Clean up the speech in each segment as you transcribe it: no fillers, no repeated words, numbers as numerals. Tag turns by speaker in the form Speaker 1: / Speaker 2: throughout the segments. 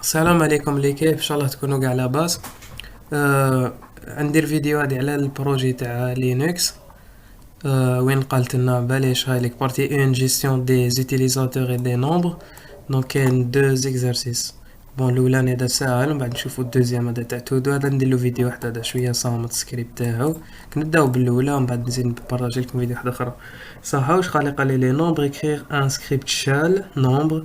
Speaker 1: السلام عليكم ليكيب، ان شاء الله تكونوا كاع لاباس. ندير فيديو هادي على البروجي تاع لينكس. وين قالت لنا بلاش هاي ليك بارتي اون جيستيون دي زوتيليزاتور اي دي نومبر. دونك كاين دو زيكزارسيس. بون الاولاني هذا ساهل، ومن بعد نشوفو الدوزيام هذا تاع تودو. هذا نديرلو فيديو واحد هذا شويه صامت السكريبت تاعو. كنبداو بالاولى ومن بعد نزيد نبارطاجي لكم فيديو واحد اخرى. صح واش قال لي لي نومبر écrire un script shell nombre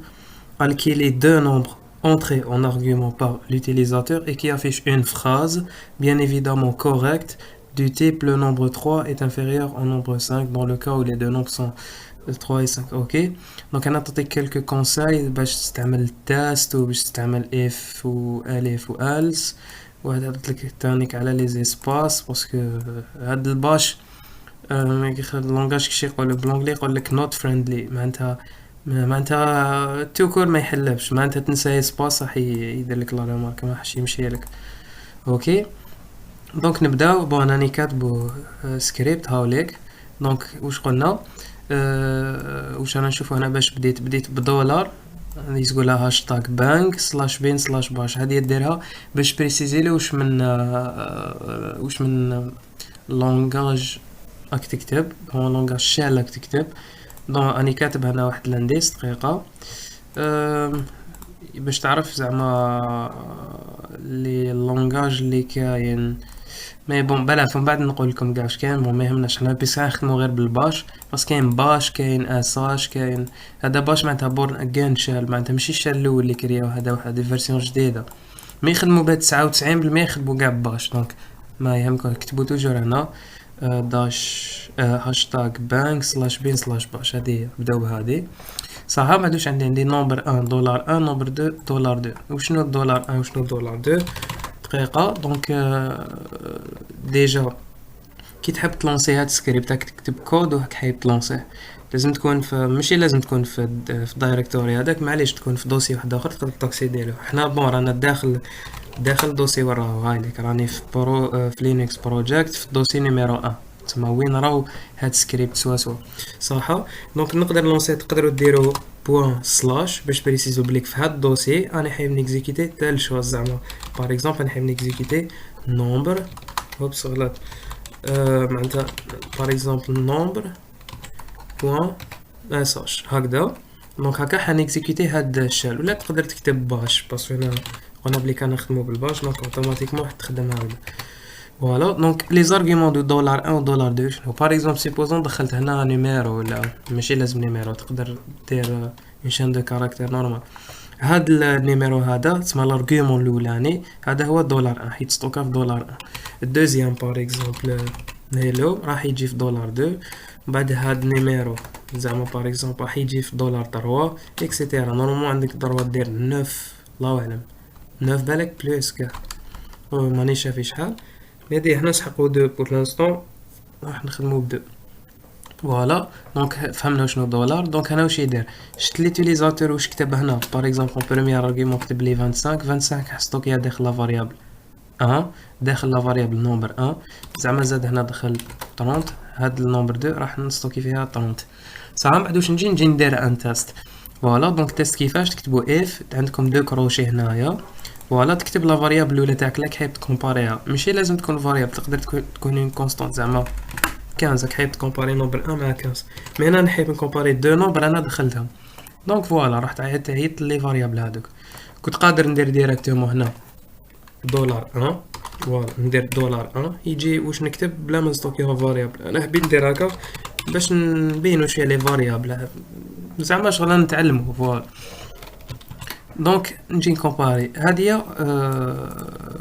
Speaker 1: calculer deux nombres entrés en argument par l'utilisateur et qui affiche une phrase, bien évidemment correcte, du type le nombre 3 est inférieur au nombre 5 dans le cas où les deux nombres sont 3 et 5. Ok. Donc on a donné quelques conseils باش تستعمل test وباش تستعمل if و elif و else. وهذا لك تانيك على لي زيسباس باسكو هاد الباش اللونغاج كيش يقول بالانجلي يقول لك not friendly معناتها توكور ما يحلبش، معناتها تنسى سباس راح يدير لك لا ريمارك ما راحش يمشي لك. اوكي. دونك نبداو. بون راني كاتبو سكريبت هاوليك. دونك واش قلنا؟ واش انا نشوفو هنا باش بديت بدولار. هذه تقولها هاشتاغ بانك سلاش بين سلاش باش. هذه ديرها باش بريسيزي لي واش من لونغاج راك تكتب. هو لونغاج شال راك تكتب. دون اني كاتب هنا واحد لانديس دقيقه. باش تعرف زعما لي لونغاج اللي كاين. مي بون بلا من بعد نقول لكم كاع اش كاين. بون ما يهمناش حنا بس نخدمو غير بالباش، بس كاين باش كاين اساش كاين. هذا باش معناتها بورن اجين شال، معناتها ماشي الشال الاول اللي كرياو، هذا واحد فيرسيون جديده. ما يخدموا بهاد 99% يخدموا كاع باش. دونك ما يهمكم كتبوا توجور هنا داش هاشتاغ بانك سلاش بين سلاش باش. هذه بداو بهذه صح. ما عندوش عندي نومبر 1 دولار 1 نومبر 2 دولار 2. وشنو دولار 1 وشنو دولار 2؟ دقيقه. دونك ديجا كي تحب تلونسي هاد السكريبت راك تكتب كود وراك حايب تلونسيه، لازم تكون في ماشي لازم تكون في الدايركتوري هذاك، معليش تكون في دوسي واحد اخر تقدر تاكسيدي له. حنا بون رانا داخل دوسي وراه هاي ليك راني في في لينكس بروجيكت في دوسي نيميرو 1 تما وين راهو هاد السكريبت سوا صح. دونك نقدر لونسي تقدروا ديروا بوان سلاش باش بريسيزو بليك في هاد الدوسي انا حايب نيكزيكيتي تال شوز. زعما باغ اكزومبل انا حايب نيكزيكيتي نومبر اوبس غلط. معناتها باغ اكزومبل نومبر بوان اساش هكذا. دونك هكا حنيكزيكوتي هاد الشال. ولا تقدر تكتب باش باسكو هنا قلنا بلي كنخدمو بالباش دونك اوتوماتيكمون تخدم هكذا. فوالا. دونك لي زارغيومون دو دولار 1 و دولار 2 شنو؟ باغ اكزومبل سيبوزون دخلت هنا نيميرو ولا ماشي لازم نيميرو، تقدر دير اون شين دو كاركتير نورمال. هاد النيميرو هذا تسمى لارغيومون الاولاني هذا هو دولار 1 حيت ستوكا في دولار 1. الدوزيام باغ اكزومبل هيلو راح يجي في دولار 2. بعد هاد النيميرو زعما باغ اكزومبل راح يجي في دولار 3 اكسيتيرا. نورمالمون عندك ضربة دير 9 الله اعلم 9 بالك بلوس كاع ماني شافي شحال. هادي حنا نسحقو 2 بور لانستون راح نخدمو ب 2. فوالا. دونك فهمنا شنو دولار. دونك هنا واش يدير؟ شفت ليوتيليزاتور واش كتب هنا باغ اكزومبل بروميير ارغيومون كتب لي 25 حسطوك داخل لا فاريابل 1 داخل لا فاريابل نومبر 1. زعما زاد هنا دخل 30. هاد النومبر 2 راح نستوكي فيها 30 صح. بعد واش نجي ندير ان تيست. فوالا. دونك تيست كيفاش تكتبوا اف عندكم دو كروشي هنايا. فوالا تكتب لا فاريابل الاولى تاعك لاك حايب تكومباريها. ماشي لازم تكون فاريابل، تقدر تكون اون كونستانت زعما 15 راك حايب تكومباري نومبر 1 مع 15. مي انا نحب نكومباري دو نومبر انا دخلتهم. دونك فوالا رحت عيطت لي فاريابل هذوك. كنت قادر ندير ديريكتومون هنا دولار 1. فوالا ندير دولار 1 يجي واش نكتب بلا ما نستوكيها فاريابل. انا حبيت ندير هكا باش نبينو شويه لي فاريابل زعما شغل نتعلمو. فوالا. دونك نجي نكومباري هادية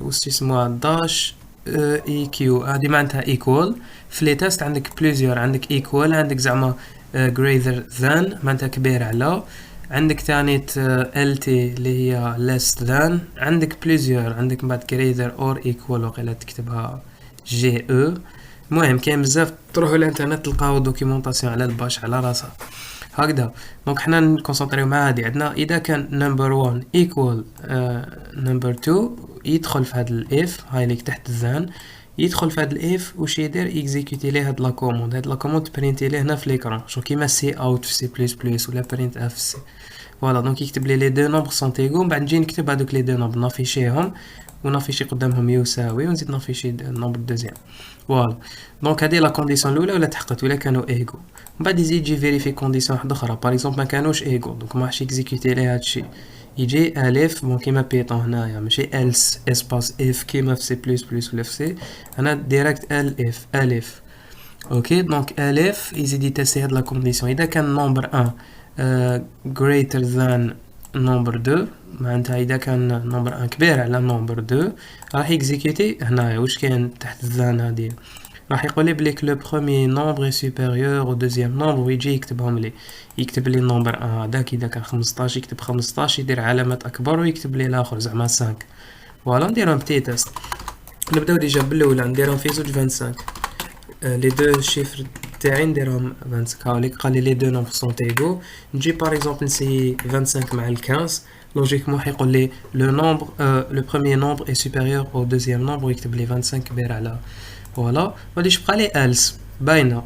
Speaker 1: واش يسموها داش اي كيو. هادي معناتها ايكوال. في لي تيست عندك بليزيور، عندك ايكوال عندك زعما greater than معناتها كبير على. عندك تاني ال تي اللي هي less than. عندك بليزيور عندك بعد greater or equal وقيلا تكتبها جي او. المهم كاين بزاف تروحوا للانترنت تلقاو دوكيومونطاسيون على الباش على راسها هكذا. دونك حنا نكونسونطريو مع هادي. عندنا اذا كان نمبر 1 ايكوال نمبر 2 يدخل في هاد الاف هاي اللي تحت الزان. يدخل في هاد الاف واش يدير اكزيكوتي ليه هاد لا كوموند. هاد لا كوموند برينتي ليه هنا في ليكران شو كيما سي اوت في سي بلس بلس ولا برينت اف سي. فوالا دونك يكتب لي دو نومبر سون ايغو، من بعد نجي نكتب هادوك لي دو نومبر نافيشيهم ونافيشي قدامهم يساوي ونزيد نافيشي النومبر دوزيام. فوالا دونك هادي لا كونديسيون الاولى ولا تحققت ولا كانوا ايغو. من بعد يزيد يجي فيريفي كونديسيون واحده اخرى باغ اكزومبل ما كانوش ايغو دونك ما راحش اكزيكوتي لي هادشي، يجي الف بون كيما بيطون هنايا ماشي الس اسباس اف كيما في سي بلس بلس ولا في سي، هنا ديريكت الف الف. اوكي دونك الف يزيد يتيستي هاد لا كونديسيون اذا كان نومبر 1 greater than نومبر 2 معناتها اذا كان نومبر 1 كبير على نومبر 2 راح يكزيكوتي هنايا واش كاين تحت الذان هادي، راح يقول لي بليك لو بروميي نومبر سوبيريور او دوزيام نومبر ويجي يكتبهم لي، يكتب لي نومبر 1 هذاك اذا كان 15 يكتب 15 يدير علامه اكبر ويكتب لي الاخر زعما 5. فوالا نديرهم بتي تيست. نبداو ديجا بالاولى نديرهم في زوج 25 لي دو شيفر تاعي نديرهم 25 هاوليك قال لي لي دو نومبر سون ايغو، نجي باغ اكزومبل نسي 25 مع ال 15 لوجيكمون حيقول لي لو نومبر لو بروميير نومبر اي سوبيريور او دوزيام نومبر ويكتب لي 25 كبير على. فوالا غاديش بقى لي الس باينه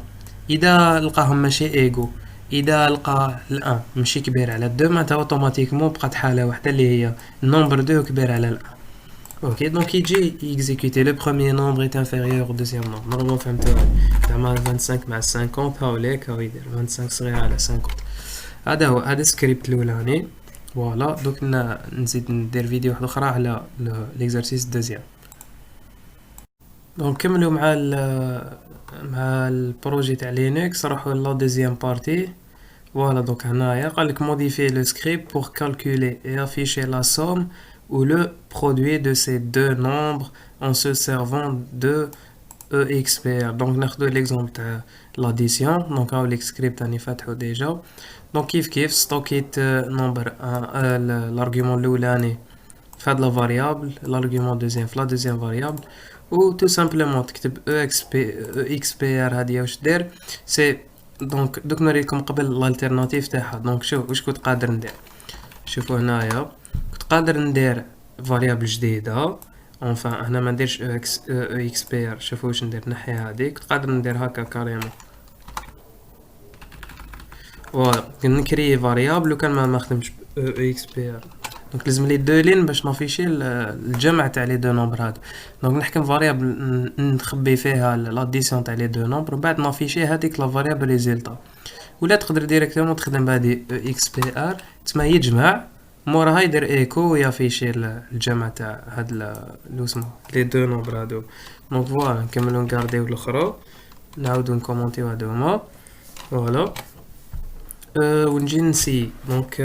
Speaker 1: اذا لقاهم ماشي ايغو، اذا لقى الان ماشي كبير على 2 معناتها اوتوماتيكمون بقات حاله واحده اللي هي النومبر 2 كبير على الان. Ok, donc il dit exécuter le premier nombre est inférieur au deuxième nombre. Normalement, فهمت 25 مع 50 هاوليك هاو يدير 25 صغير على 50. هذا هو هذا السكريبت الأولاني. فوالا دوك نزيد ندير فيديو واحد أخرى على ليكزارسيس دوزيام. دونك كملوا مع البروجي تاع لينكس راحوا لا دوزيام بارتي. فوالا دوك هنايا قالك modifier le script pour calculer et afficher la somme ou le produit de ces deux nombres en se servant de EXPR. Donc ناخدو l'exemple تاع l'addition. Donc هاو السكريبت راني فاتحو ديجا. دونك كيف ستوكيت نمبر l'argument الاولاني في هاد لا فاريابل، l'argument دوزيام في لا دوزيام فاريابل، و تو سامبلومون تكتب EXPR هادي واش دير سي. دونك دوك نوريكم قبل الالتيرناتيف تاعها. دونك شوف واش كنت قادر ندير، شوفوا هنايا كنت قادر ندير فاريابل جديده اونفان هنا ما نديرش اكس بي ار. شوفوا واش ندير نحي هذه، كنت قادر ندير هكا كاريمون فوالا نكري فاريابل وكان ما خدمتش اكس بي ار. دونك لازم لي دو لين باش نافيشي الجمع تاع لي دو نومبر هادو. دونك نحكم فاريابل نخبي فيها لاديسيون تاع لي دو نومبر وبعد نافيشي هذيك لا فاريابل ريزولتا، ولا تقدر ديريكتومون تخدم بهادي اكس بي ار تسمى يجمع موراها يدير ايكو ويافيشي الجمع تاع هاد لو اسمو لي دو نومبر هادو. دونك فوالا نكملو نكارديو الاخرى نعاودو نكومونتيو هادو هما. فوالا ونجي نسي. دونك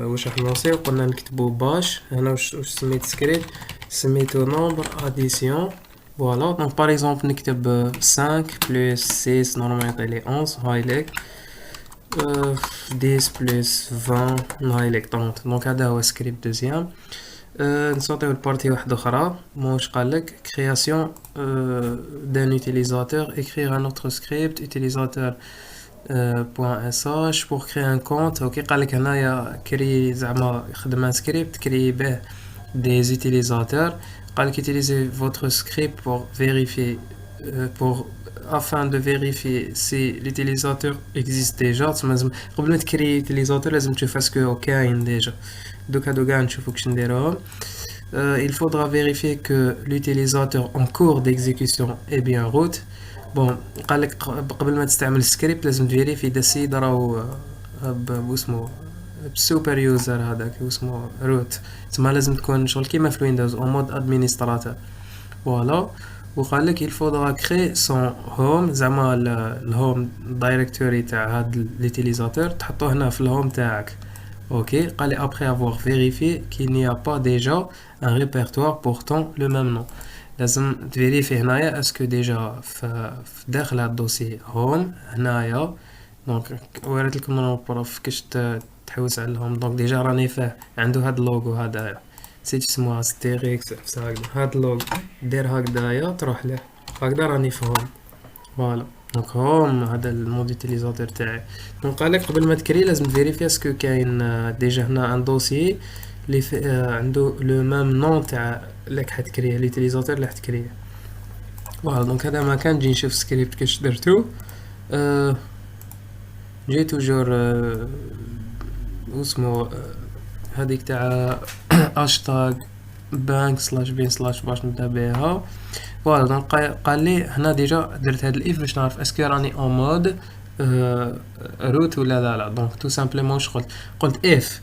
Speaker 1: واش راح نلونسيو قلنا نكتبو باش هنا واش سميت سكريبت سميتو نومبر اديسيون. فوالا دونك باغ اكزومبل نكتب 5 بلس 6 نورمالمون يعطيلي 11 هاي ليك 10 بلس 20 هاي ليك 30. دونك هذا هو سكريبت دوزيام. نصوتيو البارتي واحده اخرى واش قالك création d'un utilisateur écrire un autre script utilisateur .sh pour créer un compte. اوكي قالك هنايا كري زعما خدم ان سكريبت كري به des utilisateurs. قالك utiliser votre script pour vérifier pour afin de vérifier si l'utilisateur existe déjà. لازم قبل ما تكري utilisateur لازم تشوف اسكو كاين ديجا. دوك هادو كاع نشوفو كيش نديروهم. Il faudra vérifier que l'utilisateur en cours d'exécution est bien root. بون قالك قبل ما تستعمل السكريبت لازم تفيريفي اذا السيد راهو باسمو بالسوبر يوزر هذاك اسمه روت، تسمى لازم تكون شغل كيما في الويندوز او مود ادمينستراتور. فوالا وقالك il faudra créer son home زعما الهوم دايركتوري تاع هاد ليتيليزاتور تحطوه هنا في الهوم تاعك. اوكي قالي après avoir vérifié qu'il n'y a pas déjà un répertoire portant le même nom. لازم تفيريفي هنايا اسكو ديجا في داخل هاد الدوسي هوم هنايا. دونك وريت لكم انا بروف كيش تحوس على الهوم. دونك ديجا راني فيه عنده هاد اللوغو هذا نسيت اسمها ستيريكس هكذا. هاد اللوغو دير هكذايا تروح له هكذا راني في هوم. فوالا دونك هوم هذا المود يوتيليزاتور تاعي. دونك قالك قبل ما تكري لازم تفيريفي اسكو كاين ديجا هنا ان دوسي اللي عنده لو ميم نون تاع لك حتكريه ليتيليزاتور اللي حتكريه. فوالا دونك هذا ما كان. نجي نشوف سكريبت كيش درتو. جي توجور اسمو هذيك تاع هاشتاغ بانك سلاش بين سلاش باش نبدا بها. فوالا دونك قال لي هنا ديجا درت هاد الاف باش نعرف اسكو راني اون مود روت ولا لا. دونك تو سامبلومون واش قلت اف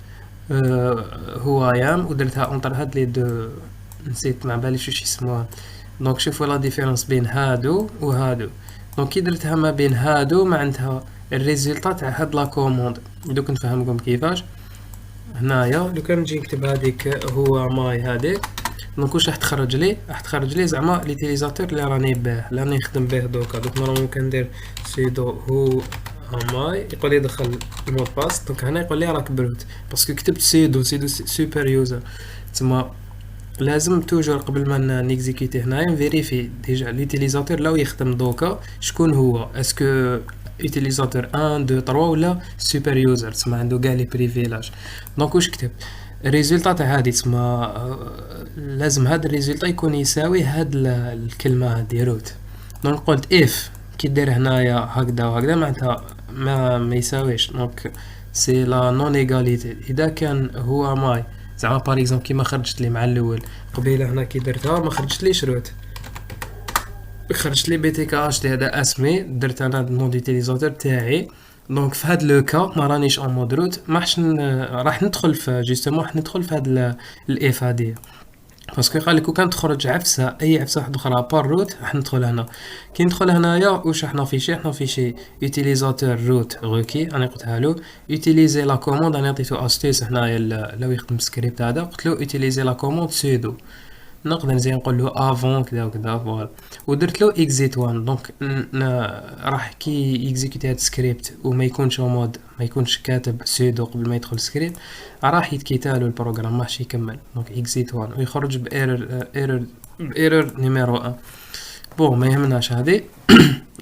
Speaker 1: هو يام ودرتها اونتر هاد لي دو، نسيت ما باليش واش يسموها. دونك شوفوا لا ديفيرونس بين هادو وهادو. دونك كي درتها ما بين هادو معناتها الريزلطة تاع هاد لا كوموند. دوك نفهمكم كيفاش. هنايا لو كان نجي نكتب هذيك هو ماي هذيك، دونك واش راح تخرج لي؟ راح تخرج لي زعما ليتيليزاتور اللي راني باه اللي راني نخدم به دوكا. دوك نورمالمون كندير سيدو هو ماي يقول لي دخل المود باس. دونك هنا يقول لي راك بروت باسكو كتبت سيدو سوبر يوزر. تما لازم توجور قبل ما نيكزيكوتي هنايا نفيريفي ديجا ليتيليزاتور لاو يخدم دوكا شكون هو، اسكو utilisateur 1 2 3 ولا سوبر يوزر تسمى عنده كاع لي بريفيلاج. دونك واش كتب الريزلطة تاع هادي تسمى لازم هاد الريزلطة يكون يساوي هاد الكلمة هادي روت. دونك قلت اف كي دير هنايا هكذا وهكذا معناتها ما يساويش. دونك سي لا نون ايغاليتي. اذا كان هو ماي زعما باغ اكزومبل كيما خرجت لي مع الاول قبيله هنا كي درتها ما خرجت ليش روت، خرجت لي بي تي كي اش تي هذا اسمي درت انا النون ديتيليزاتور تاعي. دونك في هاد لو كا ما رانيش اون مود روت راح ندخل في جوستومون راح ندخل في هاد الاف هادي باسكو قال لك كان تخرج عفسه اي عفسه واحده اخرى بار روت راح ندخل هنا. كي ندخل هنايا واش راح نافيشي يوتيليزاتور روت روكي انا قلتها له يوتيليزي لا كوموند. انا عطيتو استيس هنايا لو يخدم سكريبت هذا قلت له يوتيليزي لا كوموند سودو. نقدر نزيد نقول له افون كذا وكذا فوالا ودرت له اكزيت 1. دونك راح كي اكزيكوتي هاد السكريبت وما يكونش مود ما يكونش كاتب سودو قبل ما يدخل السكريبت راح يتكيتالو البروغرام ماش يكمل. دونك اكزيت 1 ويخرج بايرور نيميرو 1. بون ما يهمناش هادي.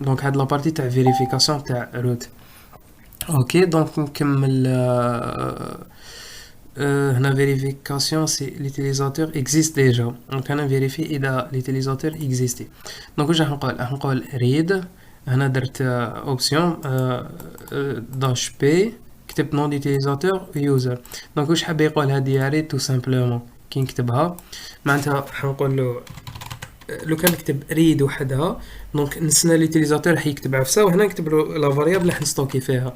Speaker 1: دونك هاد لابارتي تاع فيريفيكاسيون تاع روت. اوكي دونك نكمل. هنا vérification si l'utilisateur existe déjà. donc انا vérifie اذا l'utilisateur existe. donc واش راح نقول read. هنا درت اوبسيون داش بي كتبت نون ديتيليزاتور يوزر. دونك واش حاب يقول هذه read tout simplement كي نكتبها معناتها حنقول له لو كان نكتب ريد وحدها دونك نستنى ليتيليزاتور راح يكتب عفسه وهنا نكتب له لا فاريابل اللي حنستوكي فيها.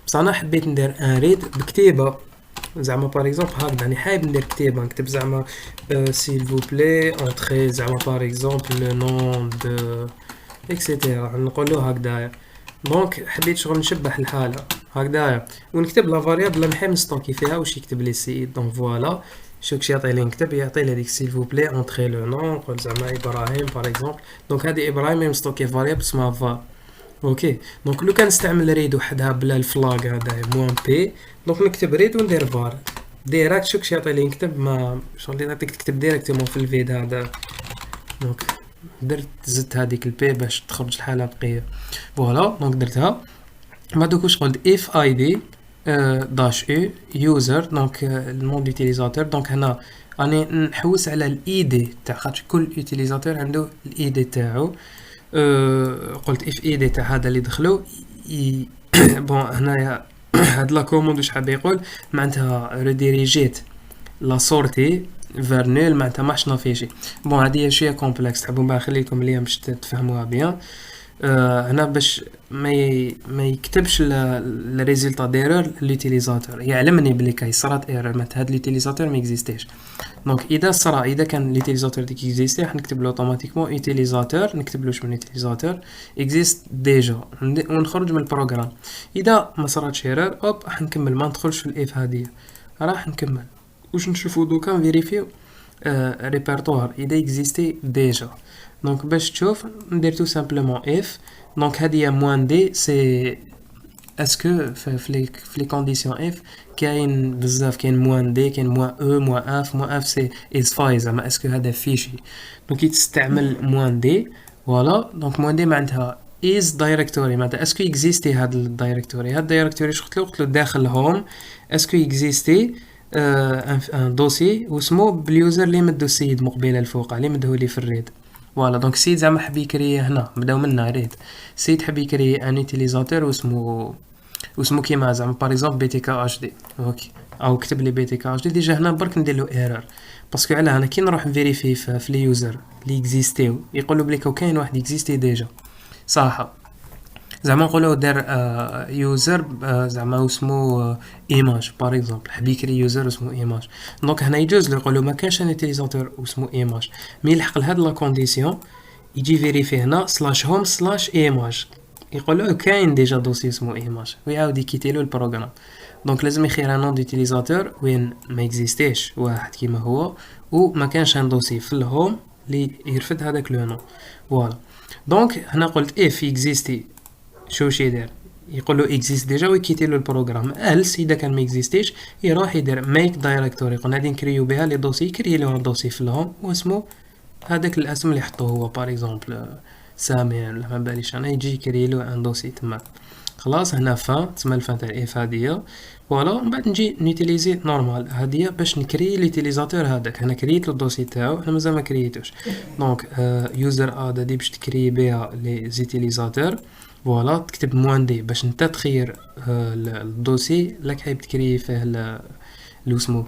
Speaker 1: بصح انا حبيت ندير ان ريد بكتيبه زعما باغ اكزومبل هكذا راني حايب ندير كتيبه نكتب زعما سيل فو بلي اونتري زعما باغ اكزومبل لو نون دو اكسيتيرا نقول له هكذايا. دونك حبيت شغل نشبح الحاله هكذايا ونكتب لا فاريابل اللي نحب نستوكي فيها واش يكتب لي السيد. دونك فوالا شوف كش يعطي لي نكتب يعطي لي هذيك سيل فو بلي اونتري لو نون نقول زعما ابراهيم باغ اكزومبل. دونك هذه ابراهيم مستوكي فاريابل اسمها فا. اوكي دونك لو كان نستعمل ريد وحدها بلا الفلاغ هذا موان بي دونك نكتب ريد وندير فار ديريكت. شوف كش يعطي لي نكتب ما شغل نعطيك تكتب ديريكتومون في الفيد هذا. دونك درت زدت هذيك البي باش تخرج الحاله نقيه فوالا. دونك درتها بعدوك واش قلت اف اي دي داش او يوزر دونك النون ديتيليزاتور. دونك هنا راني نحوس على الاي دي تاع خاطر كل يوتيليزاتور عنده الاي دي تاعو. قلت اف اي دي تاع هذا اللي دخلو بون هنايا هاد لا كوموند واش حاب يقول معناتها ريديريجيت لا سورتي فير نول معناتها ماش نافيشي. بون هادي شويه كومبلكس تحبوا بقى نخليكم اليوم باش تفهموها بيان. هنا باش ما يكتبش الريزلطه ديرور ليوتيليزاتور يعلمني بلي كاي صرات ايرور معناتها هاد ليوتيليزاتور ما اكزيستيش. دونك اذا كان ليوتيليزاتور ديك اكزيستي حنكتب له اوتوماتيكمون يوتيليزاتور نكتب له شنو يوتيليزاتور اكزيست ديجا ونخرج من البروغرام. اذا ما صراتش ايرور اوب حنكمل ما ندخلش في الاف هذه راح نكمل واش نشوفوا دوكا نفيريفيو ريبرتوار اذا اكزيستي ديجا. دونك باش تشوف ندير تو سامبلومون اف. دونك هذه موان دي سي اسكو في لي كونديسيون اف كاين بزاف كاين موان دي كاين موان او موان اف. موان اف سي از فاي زعما اسكو هذا فيشي. دونك تستعمل موان دي فوالا. دونك موان دي معناتها از دايركتوري معناتها اسكو اكزيستي هاد الدايركتوري. هاد الدايركتوري واش قلت له داخل هوم اسكو اكزيستي ان دوسي واسمو باليوزر اللي مدو السيد مقبله الفوق اللي مدهو لي في الريد فوالا. دونك السيد زعما حب يكري هنا بداو منا ريد السيد حب يكري ان يوتيليزاتور واسمو كيما زعما باغ اكزومبل بي تي كي اش دي. اوكي او كتب لي بي تي كي اتش دي، ديجا هنا برك ندير له ايرور. باسكو على انا كي نروح نفيريفي في لي يوزر اللي اكزيستيو يقولوا بليك كاين واحد اكزيستي ديجا صح، زعما نقولوا دار يوزر زعما اسمو ايماج باغ اكزومبل، حب يكري يوزر اسمو ايماج. دونك هنا يجوز له يقولوا ما كانش ان يوتيليزاتور اسمو ايماج، مي يلحق لهاد لا كونديسيون يجي فيريفي هنا سلاش هوم سلاش ايماج، يقول له كاين ديجا دوسي اسمو ايماج ويعاود يكيتيلو البروغرام. دونك لازم يخير ان نون ديوتيليزاتور وين ما اكزيستيش واحد كيما هو وما كانش ان دوسي في الهوم اللي يرفد هذاك لو نون. فوالا دونك هنا قلت اف اكزيستي شو يدير، يقول له اكزيست ديجا ويكيتي له البروغرام. الس اذا كان ما اكزيستيش يروح يدير ميك دايركتوري، قلنا غادي نكريو بها لي دوسي، يكري له دوسي في الهوم واسمه هذاك الاسم اللي حطوه هو باغ اكزومبل سامي ولا ما باليش انا، يجي يكري له ان دوسي تما. خلاص هنا فان تسمى الفان تاع اف هاديه. فوالا من بعد نجي نيتيليزي نورمال هاديه باش نكري ليتيليزاتور هذاك. انا كريت له الدوسي تاعو، انا مازال ما كريتوش. دونك يوزر اد هادي باش تكري بها لي زيتيليزاتور. فوالا تكتب موان دي باش نتا تخير الدوسي لك حيب تكري فيه لو اسمو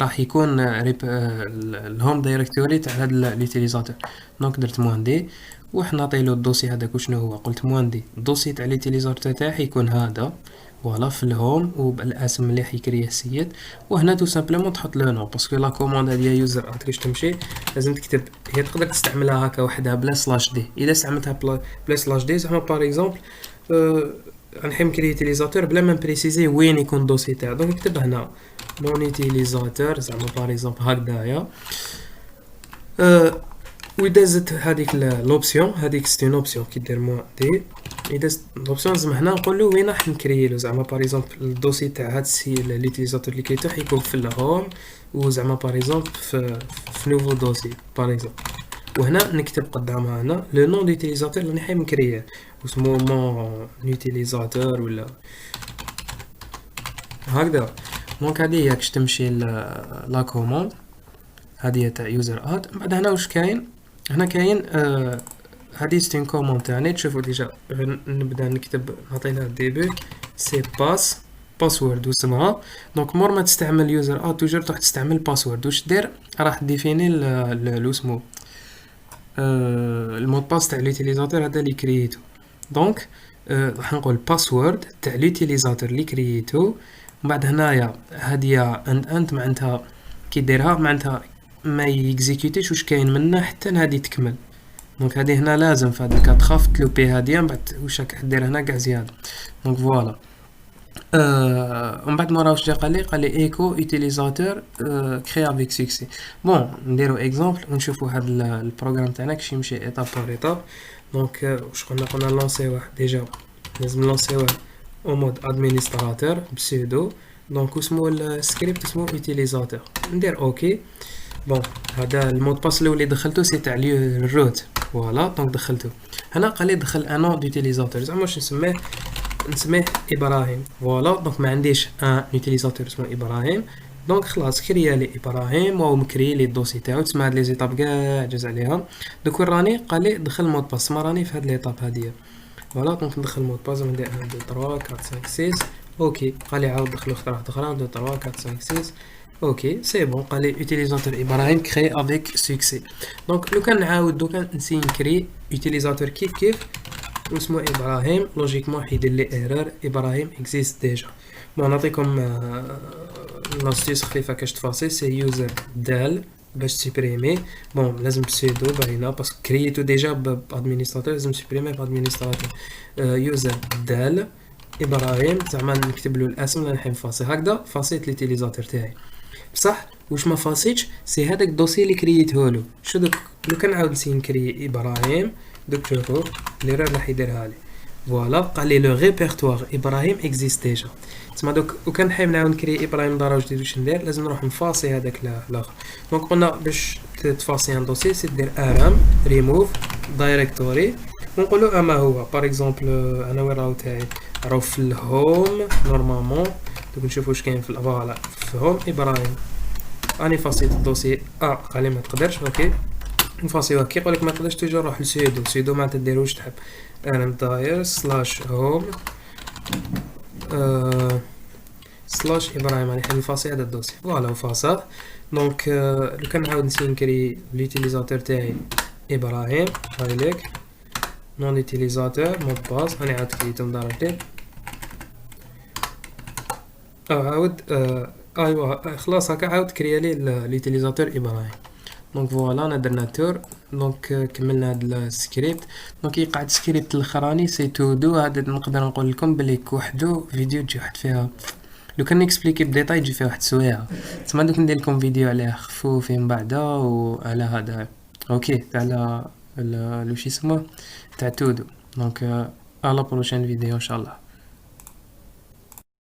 Speaker 1: راح يكون الهوم دايركتوري تاع هاد ليوتيليزاتور. دونك درت موان دي وحنا نعطيلو الدوسي هذاك وشنو هو، قلت موان دي الدوسي تاع ليوتيليزاتور تاعي يكون هذا فوالا في الهوم وبالاسم اللي حيكريه السيد. وهنا تو سامبلومون تحط لو نو باسكو لا كوموند ديال يوزر كيفاش تمشي لازم تكتب، هي تقدر تستعملها هكا وحدها بلا سلاش دي. اذا استعملتها بلا سلاش دي زعما باغ اكزومبل نحب نكري يوتيليزاتور بلا ما نبريسيزي وين يكون الدوسي تاعو، دونك نكتب هنا مون يوتيليزاتور زعما باغ اكزومبل هكذايا. واذا زدت هذيك لوبسيون هذيك سي اون اوبسيون كي دير موان دي، اذا لوبسيون لازم هنا نقولوا وين راح نكريلو زعما باغ اكزومبل الدوسي تاع هاد السي ليوتيليزاتور اللي كريتو حيكون في الهوم وزعما باغ اكزومبل في نوفو دوسي باغ اكزومبل. وهنا نكتب قدامها هنا لو نون ديوتيليزاتور اللي حاب نكريه اسمه مون يوتيليزاتور ولا هكذا. دونك هذه هي كش تمشي لا كوموند هذه تاع يوزر اد. بعد هنا واش كاين، هنا كاين هذه ستين كوموند تاعني تشوفوا ديجا. نبدا نكتب نعطيلها ديبي سي باسورد واسمها. دونك مور ما تستعمل يوزر اد توجور راح تستعمل باسورد. واش دير راح ديفيني لو اسمو المود باس تاع ليوتيليزاتور هذا اللي كرييتو. دونك راح نقول باسورد تاع ليوتيليزاتور اللي كرييتو. ومن بعد هنايا هاديه انت معناتها كي ديرها معناتها ما يكزيكوتيش واش كاين منها حتى هادي تكمل. دونك هادي هنا لازم في هاد الكا تخاف تلوبي هادي من بعد واش راك دير هنا كاع زياده. دونك فوالا ومن بعد مورا واش جا قال لي ايكو يوتيليزاتور كري افيك سوكسي. بون نديرو اكزامبل ونشوفوا هاد البروغرام تاعنا كيفاش يمشي ايتاب بار ايتاب. دونك واش قلنا لونسي واحد ديجا لازم لونسيوه او مود ادمينستراتور بسودو. دونك اسمو السكريبت اسمو يوتيليزاتور ندير اوكي. بون هذا المود باس الاول اللي دخلته سي تاع الروت. فوالا دونك دخلته هنا قال لي دخل ان نون ديوتيليزاتور زعما واش نسميه ابراهيم. فوالا دونك ما عنديش ان يوتيليزاتور اسمه ابراهيم. دونك خلاص كريا لي ابراهيم وهو مكري لي الدوسي تاعو تسمى هاد لي زيتاب كاع جاز عليهم. دوك راني قال لي دخل مود باس ما راني في هاد ليطاب هاديه. فوالا دونك ندخل مود باس ندير 1 2 3 4 5 6 اوكي. قال لي عاود دخل واحده اخرى 1 2 3 4 5 6 اوكي سي بون. قال لي يوتيليزاتور ابراهيم كري افيك سوكسي. دونك لو كان نعاود دوكا نسي نكري يوتيليزاتور كيف واسمه ابراهيم لوجيكمون حيدير لي ايرور ابراهيم اكزيست ديجا. بون نعطيكم لاستيس خفيفه كاش تفاصيل سي يوزر دال باش تسبريمي. بون لازم بسيدو باينه باسكو كرييتو ديجا بادمينستراتور لازم تسبريمي بادمينستراتور. يوزر دال ابراهيم زعما نكتب له الاسم اللي نحب فاصل هكذا فاصيت ليوتيليزاتور تاعي بصح. واش ما فاصيتش سي هذاك الدوسي اللي كرييته له. شو دوك لو كان عاود نسي نكري ابراهيم دوك شوفوا لي راه راح يديرها لي. فوالا قال لي لو ريبيرتوار ابراهيم اكزيست ديجا. تسمى دوك وكان حاب نعاود نكري ابراهيم دار جديد واش ندير لازم نروح نفاصي هذاك الاخر. دونك قلنا باش تفاصي ان دوسي سي دير ارم ريموف دايركتوري ونقولوا اما هو باغ اكزومبل انا وين راهو تاعي راهو في الهوم نورمالمون. دوك نشوفوا واش كاين في فوالا في هوم ابراهيم. راني فاصيت الدوسي قال لي ما تقدرش اوكي نفاصيوه. كي يقولك ما تقدرش توجور روح لسودو. سودو ما تدير واش تحب ارم داير سلاش هوم سلاش ابراهيم راني نفاصي هذا الدوسي فوالا وفاصا. دونك لو كان نعاود نسينكري ليوتيليزاتور تاعي ابراهيم هاي ليك نون يوتيليزاتور مود باس راني عاود كريتهم ضربتين عاود ايوا خلاص هكا عاود كريا لي ليوتيليزاتور ابراهيم. دونك فوالا انا درنا تور. دونك كملنا هاد السكريبت. دونك يقعد السكريبت الاخراني سي تو دو هذا نقدر نقول لكم بلي كوحدو فيديو تجي واحد فيها لو كان نكسبليكي بديتاي تجي فيها واحد السويعه. تما دوك ندير لكم فيديو عليه خفوف من بعدا وعلى هذا اوكي على لو شي اسمه تاع تودو. دونك على بروشين فيديو ان شاء الله.